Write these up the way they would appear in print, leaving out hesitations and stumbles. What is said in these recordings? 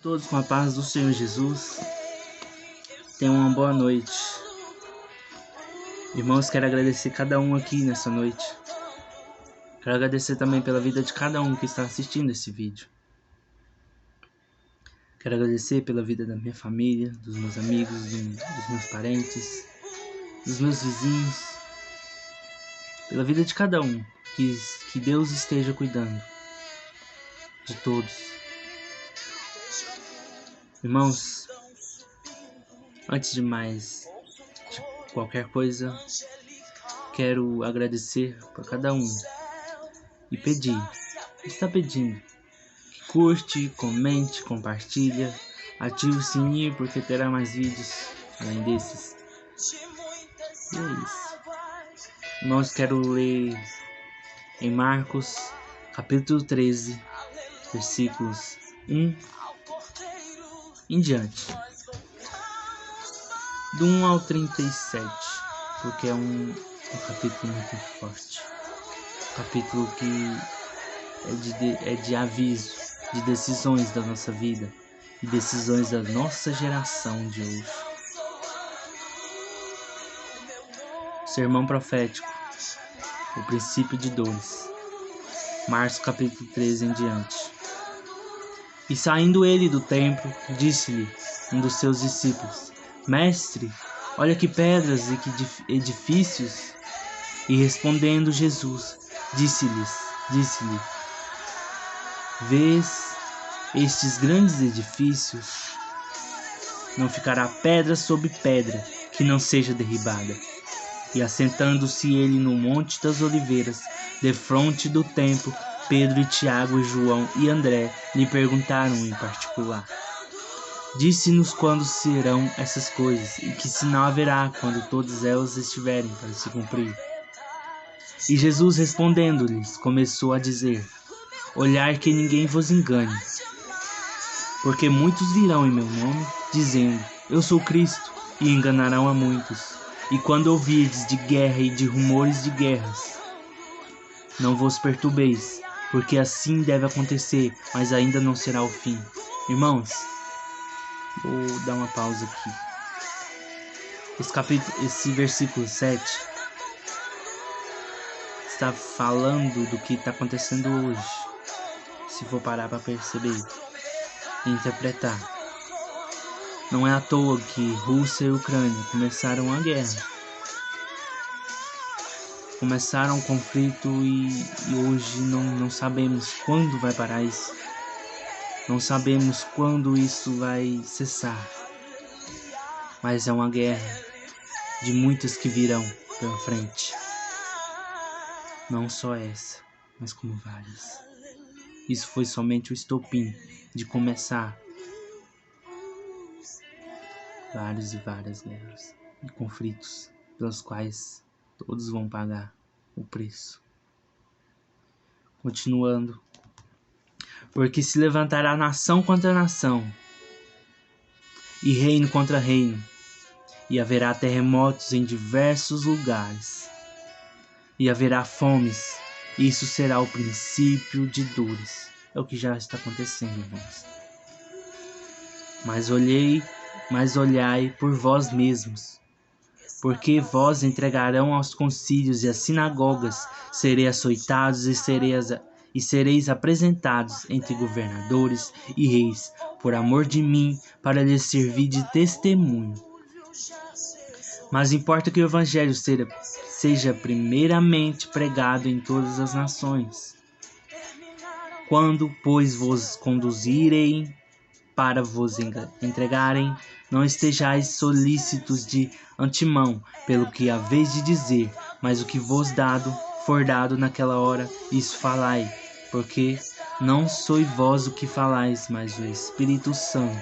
Todos com a paz do Senhor Jesus. Tenham uma boa noite. Irmãos, quero agradecer cada um aqui nessa noite. Quero agradecer também pela vida de cada um que está assistindo esse vídeo. Quero agradecer pela vida da minha família, dos meus amigos, dos meus parentes, dos meus vizinhos. Pela vida de cada um. Que Deus esteja cuidando de todos. Irmãos, antes de mais de qualquer coisa, quero agradecer por cada um e está pedindo que curte, comente, compartilha, ative o sininho porque terá mais vídeos além desses. E é isso. Irmãos, quero ler em Marcos, capítulo 13, versículos 1 em diante. Do 1 ao 37, porque é um capítulo muito forte. Capítulo que é de aviso, de decisões da nossa vida e decisões da nossa geração de hoje. Sermão profético, o princípio de dores. Marcos capítulo 13 em diante. E saindo ele do templo, disse-lhe um dos seus discípulos: Mestre, olha que pedras e que edifícios. E respondendo Jesus, disse-lhe: Vês estes grandes edifícios? Não ficará pedra sobre pedra que não seja derribada. E assentando-se ele no Monte das Oliveiras, defronte do templo, Pedro e Tiago e João e André lhe perguntaram em particular: Disse-nos quando serão essas coisas, e que sinal haverá quando todas elas estiverem para se cumprir? E Jesus respondendo-lhes, começou a dizer: Olhai que ninguém vos engane, porque muitos virão em meu nome, dizendo: Eu sou Cristo, e enganarão a muitos. E quando ouvirdes de guerra e de rumores de guerras, não vos perturbeis, porque assim deve acontecer, mas ainda não será o fim. Irmãos, vou dar uma pausa aqui. Esse versículo 7 está falando do que está acontecendo hoje. Se for parar para perceber e interpretar. Não é à toa que Rússia e Ucrânia começaram a guerra. Começaram o conflito e hoje não sabemos quando vai parar isso. Não sabemos quando isso vai cessar. Mas é uma guerra de muitas que virão pela frente. Não só essa, mas como várias. Isso foi somente o estopim de começar várias e várias guerras e conflitos pelos quais todos vão pagar o preço. Continuando. Porque se levantará nação contra nação e reino contra reino, e haverá terremotos em diversos lugares, e haverá fomes, e isso será o princípio de dores. É o que já está acontecendo, irmãos. Mas olhai por vós mesmos, porque vós entregarão aos concílios e às sinagogas, sereis açoitados e sereis apresentados entre governadores e reis, por amor de mim, para lhes servir de testemunho. Mas importa que o evangelho seja primeiramente pregado em todas as nações. Quando, pois, vos conduzirem para vos entregarem, não estejais solícitos de antemão pelo que haveis de dizer, mas o que vos for dado naquela hora, isso falai, porque não sois vós o que falais, mas o Espírito Santo.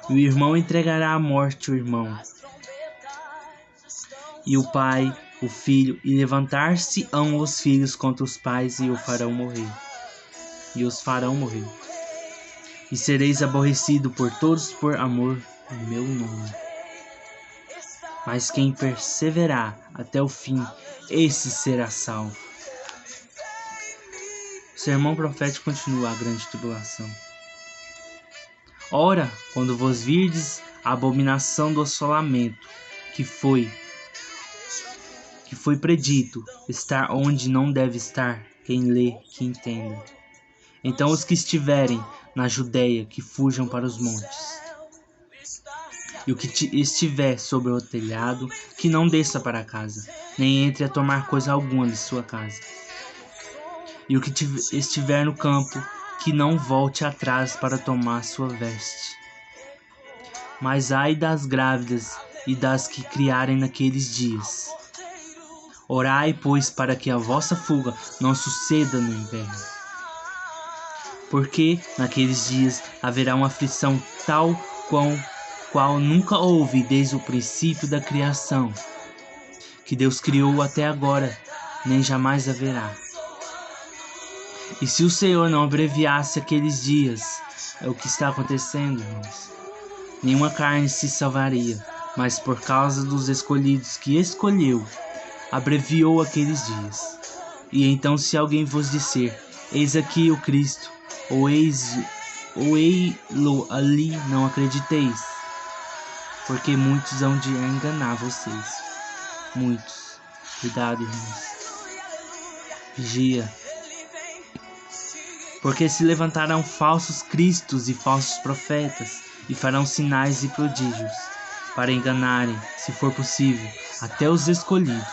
E o irmão entregará à morte o irmão, e o pai o filho, e levantar-se-ão os filhos contra os pais e os farão morrer. E sereis aborrecidos por todos por amor do meu nome. Mas quem perseverar até o fim, esse será salvo. O sermão profético continua: a grande tribulação. Ora, quando vos virdes a abominação do assolamento, que foi predito, estar onde não deve estar, quem lê, que entenda. Então os que estiverem na Judéia, que fujam para os montes. E o que estiver sobre o telhado, que não desça para casa, nem entre a tomar coisa alguma de sua casa. E o que estiver no campo, que não volte atrás para tomar sua veste. Mas ai das grávidas e das que criarem naqueles dias. Orai, pois, para que a vossa fuga não suceda no inverno. Porque naqueles dias haverá uma aflição tal qual nunca houve desde o princípio da criação, que Deus criou até agora, nem jamais haverá. E se o Senhor não abreviasse aqueles dias, é o que está acontecendo, irmãos. Nenhuma carne se salvaria, mas por causa dos escolhidos que escolheu, abreviou aqueles dias. E então, se alguém vos disser, eis aqui o Cristo, ou ei-lo ali, não acrediteis, porque muitos hão de enganar vocês. Muitos. Cuidado, irmãos. Vigia. Porque se levantarão falsos cristos e falsos profetas, e farão sinais e prodígios, para enganarem, se for possível, até os escolhidos.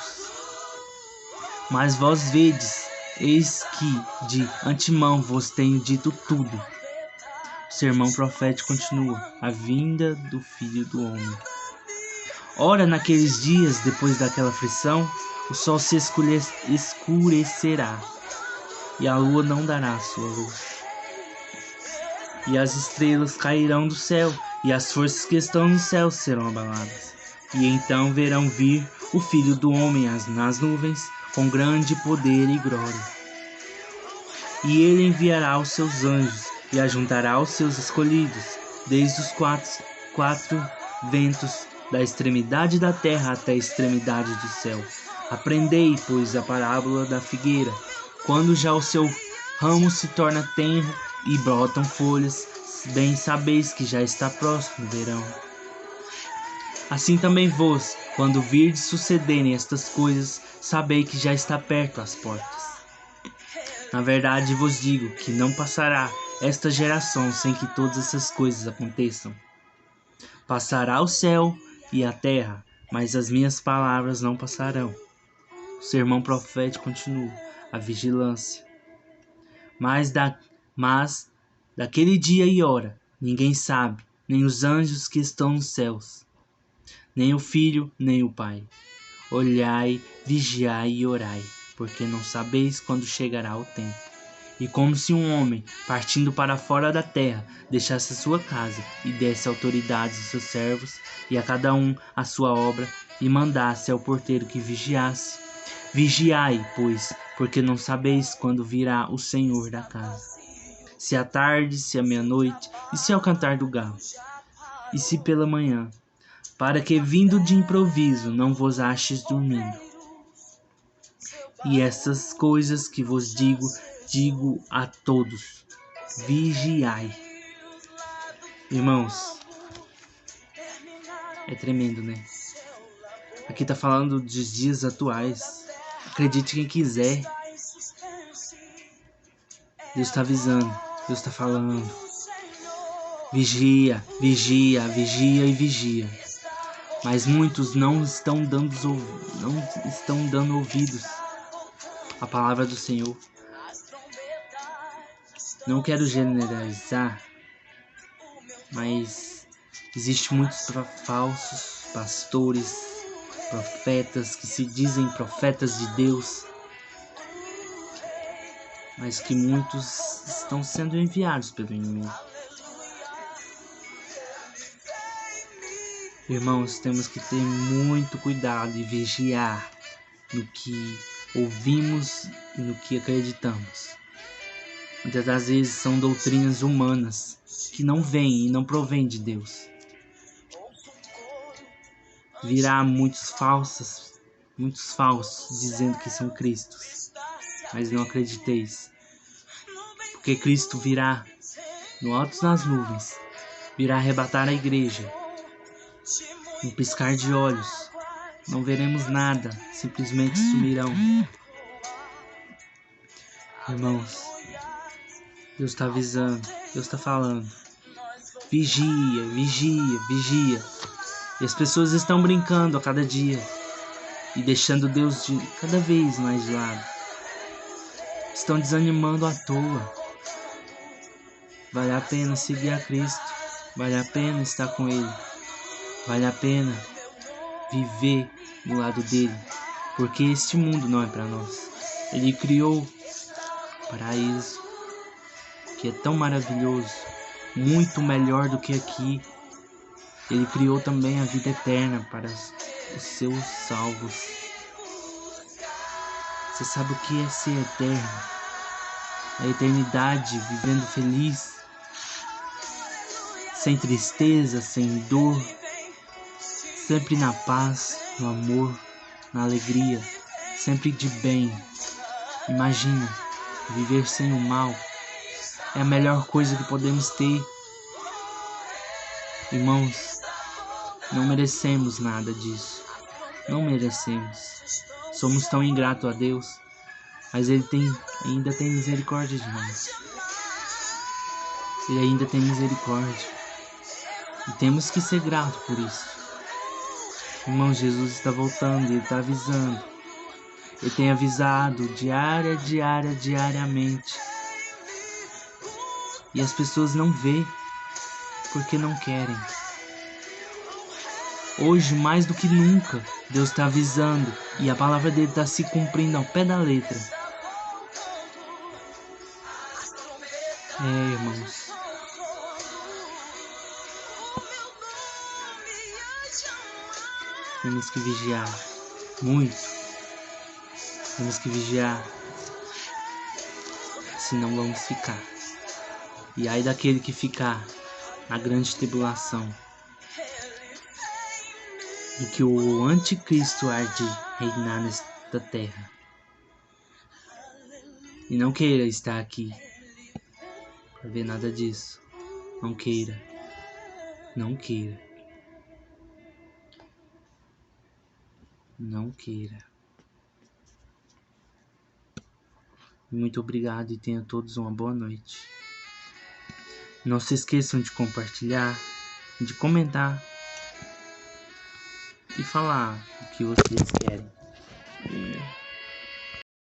Mas vós vedes, eis que de antemão vos tenho dito tudo. O sermão profético continua, a vinda do Filho do Homem. Ora, naqueles dias, depois daquela aflição, o sol se escurecerá, e a lua não dará sua luz. E as estrelas cairão do céu, e as forças que estão no céu serão abaladas. E então verão vir o Filho do Homem nas nuvens, com grande poder e glória. E ele enviará os seus anjos, e ajuntará os seus escolhidos, desde os quatro ventos, da extremidade da terra até a extremidade do céu. Aprendei, pois, a parábola da figueira. Quando já o seu ramo se torna tenro e brotam folhas, bem sabeis que já está próximo o verão. Assim também vós, quando virdes sucederem estas coisas, sabei que já está perto as portas. Na verdade vos digo que não passará esta geração sem que todas essas coisas aconteçam. Passará o céu e a terra, mas as minhas palavras não passarão. O sermão profético continua, a vigilância. Mas daquele dia e hora, ninguém sabe, nem os anjos que estão nos céus, nem o Filho, nem o Pai. Olhai, vigiai e orai, porque não sabeis quando chegará o tempo. E como se um homem, partindo para fora da terra, deixasse a sua casa, e desse autoridades aos seus servos, e a cada um a sua obra, e mandasse ao porteiro que vigiasse. Vigiai, pois, porque não sabeis quando virá o Senhor da casa. Se à tarde, se à meia-noite, e se ao cantar do galo, e se pela manhã, para que vindo de improviso não vos aches dormindo. E essas coisas que vos digo a todos, vigiai. Irmãos, é tremendo, né? Aqui tá falando dos dias atuais. Acredite quem quiser. Deus tá avisando, Deus tá falando. Vigia, vigia, vigia e vigia. Mas muitos não estão dando ouvidos à palavra do Senhor. Não quero generalizar, mas existe muitos falsos pastores, profetas que se dizem profetas de Deus, mas que muitos estão sendo enviados pelo inimigo. Irmãos, temos que ter muito cuidado e vigiar no que ouvimos e no que acreditamos. Muitas das vezes são doutrinas humanas que não vêm e não provêm de Deus. Virá muitos falsos dizendo que são Cristos, mas não acrediteis, porque Cristo virá no alto das nuvens virá arrebatar a igreja. Um piscar de olhos, não veremos nada, simplesmente sumirão. Irmãos, Deus está avisando, Deus está falando. Vigia, vigia, vigia. E as pessoas estão brincando a cada dia e deixando Deus de cada vez mais de lado. Estão desanimando à toa. Vale a pena seguir a Cristo. Vale a pena estar com Ele. Vale a pena viver do lado dele. Porque este mundo não é para nós. Ele criou o paraíso, que é tão maravilhoso, muito melhor do que aqui. Ele criou também a vida eterna para os seus salvos. Você sabe o que é ser eterno? A eternidade, vivendo feliz, sem tristeza, sem dor, sempre na paz, no amor, na alegria, sempre de bem. Imagina, viver sem o mal é a melhor coisa que podemos ter. Irmãos, não merecemos nada disso. Não merecemos. Somos tão ingratos a Deus, mas Ele ainda tem misericórdia de nós. Ele ainda tem misericórdia. E temos que ser gratos por isso. Irmãos, Jesus está voltando, Ele está avisando. Ele tem avisado diariamente. E as pessoas não vê porque não querem. Hoje, mais do que nunca, Deus está avisando e a palavra dele está se cumprindo ao pé da letra. Irmãos. Temos que vigiar muito. Temos que vigiar. Senão vamos ficar. E ai daquele que ficar na grande tribulação. E que o anticristo há de reinar nesta terra. E não queira estar aqui para ver nada disso. Não queira. Não queira. Não queira. Muito obrigado e tenham todos uma boa noite. Não se esqueçam de compartilhar, de comentar e falar o que vocês querem.